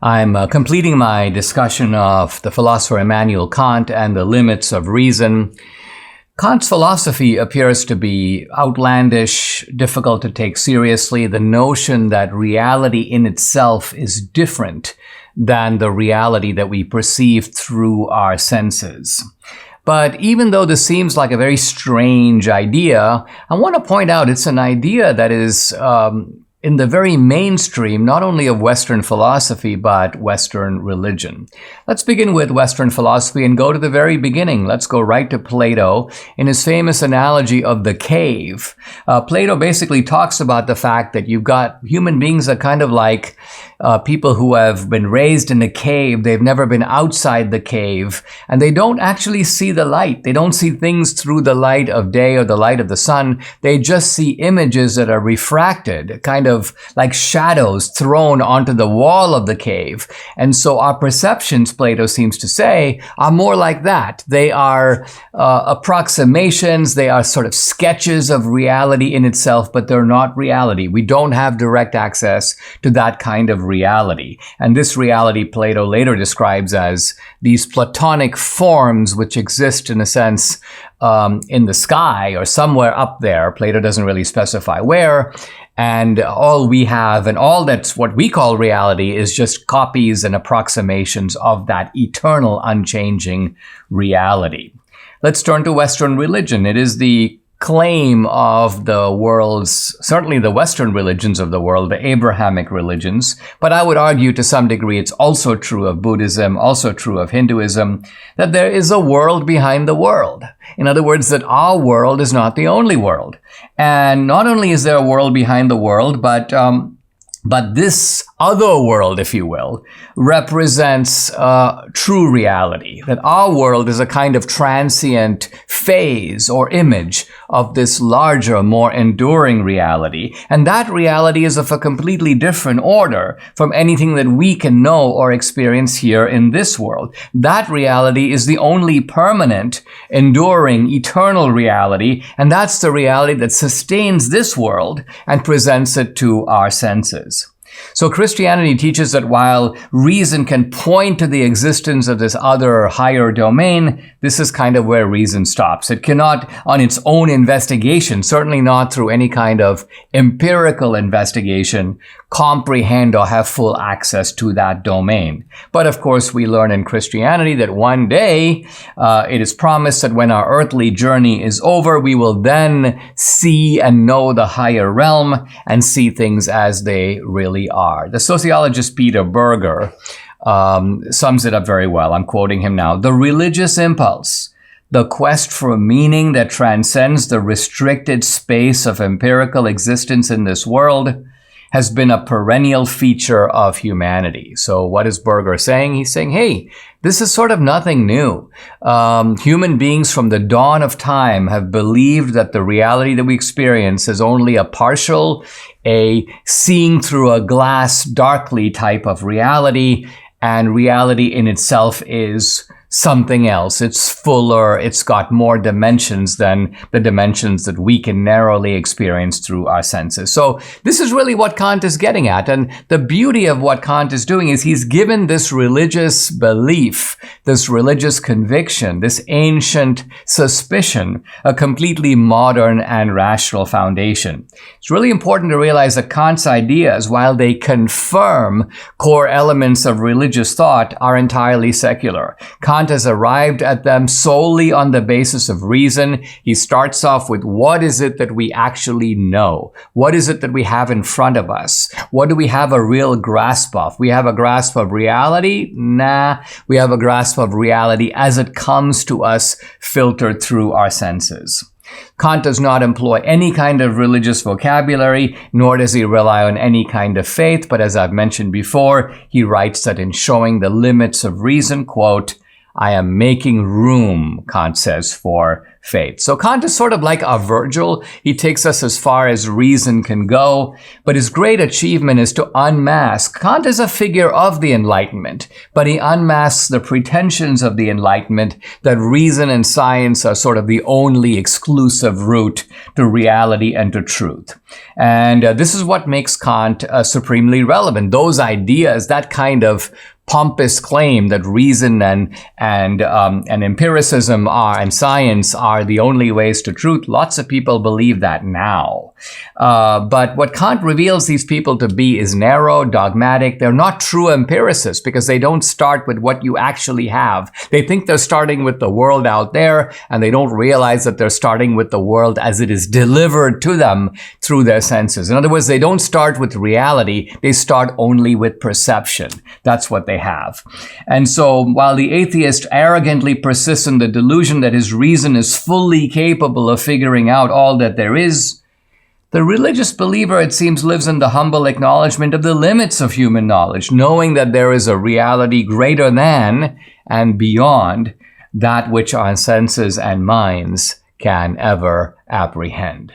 I'm completing my discussion of the philosopher Immanuel Kant and the limits of reason. Kant's philosophy appears to be outlandish, difficult to take seriously. The notion that reality in itself is different than the reality that we perceive through our senses. But even though this seems like a very strange idea, I want to point out it's an idea that is in the very mainstream, not only of Western philosophy, but Western religion. Let's begin with Western philosophy and go to the very beginning. Let's go right to Plato in his famous analogy of the cave. Plato basically talks about the fact that you've got human beings are kind of like people who have been raised in a cave. They've never been outside the cave, and they don't actually see the light. They don't see things through the light of day or the light of the sun. They just see images that are refracted, kind of like shadows thrown onto the wall of the cave. And so our perceptions, Plato seems to say, are more like that. They are approximations. They are sort of sketches of reality in itself, but they're not reality. We don't have direct access to that kind of reality. And this reality Plato later describes as these Platonic forms which exist in a sense in the sky or somewhere up there. Plato doesn't really specify where. And all we have and all that's what we call reality is just copies and approximations of that eternal, unchanging reality. Let's turn to Western religion. It is the claim of the world's, certainly the Western religions of the world, the Abrahamic religions, but I would argue to some degree it's also true of Buddhism, also true of Hinduism, that there is a world behind the world. In other words, that our world is not the only world. And not only is there a world behind the world, but this other world, if you will, represents true reality. That our world is a kind of transient phase or image of this larger, more enduring reality. And that reality is of a completely different order from anything that we can know or experience here in this world. That reality is the only permanent, enduring, eternal reality. And that's the reality that sustains this world and presents it to our senses. So Christianity teaches that while reason can point to the existence of this other higher domain, this is kind of where reason stops. It cannot, on its own investigation, certainly not through any kind of empirical investigation, comprehend or have full access to that domain. But of course, we learn in Christianity that one day it is promised that when our earthly journey is over, we will then see and know the higher realm and see things as they really are. The sociologist Peter Berger sums it up very well. I'm quoting him now. The religious impulse, the quest for meaning that transcends the restricted space of empirical existence in this world, has been a perennial feature of humanity. So what is Berger saying? He's saying, hey, this is sort of nothing new. Human beings from the dawn of time have believed that the reality that we experience is only a partial, a seeing through a glass darkly type of reality, and reality in itself is something else. It's fuller, it's got more dimensions than the dimensions that we can narrowly experience through our senses. So this is really what Kant is getting at. And the beauty of what Kant is doing is he's given this religious belief, this religious conviction, this ancient suspicion, a completely modern and rational foundation. It's really important to realize that Kant's ideas, while they confirm core elements of religious thought, are entirely secular. Kant has arrived at them solely on the basis of reason. He starts off with what is it that we actually know? What is it that we have in front of us? What do we have a real grasp of? We have a grasp of reality? Nah, we have a grasp of reality as it comes to us filtered through our senses. Kant does not employ any kind of religious vocabulary, nor does he rely on any kind of faith, but as I've mentioned before, he writes that in showing the limits of reason, quote, I am making room, Kant says, for faith. So Kant is sort of like a Virgil. He takes us as far as reason can go, but his great achievement is to unmask. Kant is a figure of the Enlightenment, but he unmasks the pretensions of the Enlightenment that reason and science are sort of the only exclusive route to reality and to truth. And this is what makes Kant supremely relevant. Those ideas, that kind of pompous claim that reason and empiricism and science are the only ways to truth. Lots of people believe that now. But what Kant reveals these people to be is narrow, dogmatic. They're not true empiricists because they don't start with what you actually have. They think they're starting with the world out there, and they don't realize that they're starting with the world as it is delivered to them through their senses. In other words, they don't start with reality. They start only with perception. That's what they have. And so while the atheist arrogantly persists in the delusion that his reason is fully capable of figuring out all that there is, the religious believer, it seems, lives in the humble acknowledgement of the limits of human knowledge, knowing that there is a reality greater than and beyond that which our senses and minds can ever apprehend.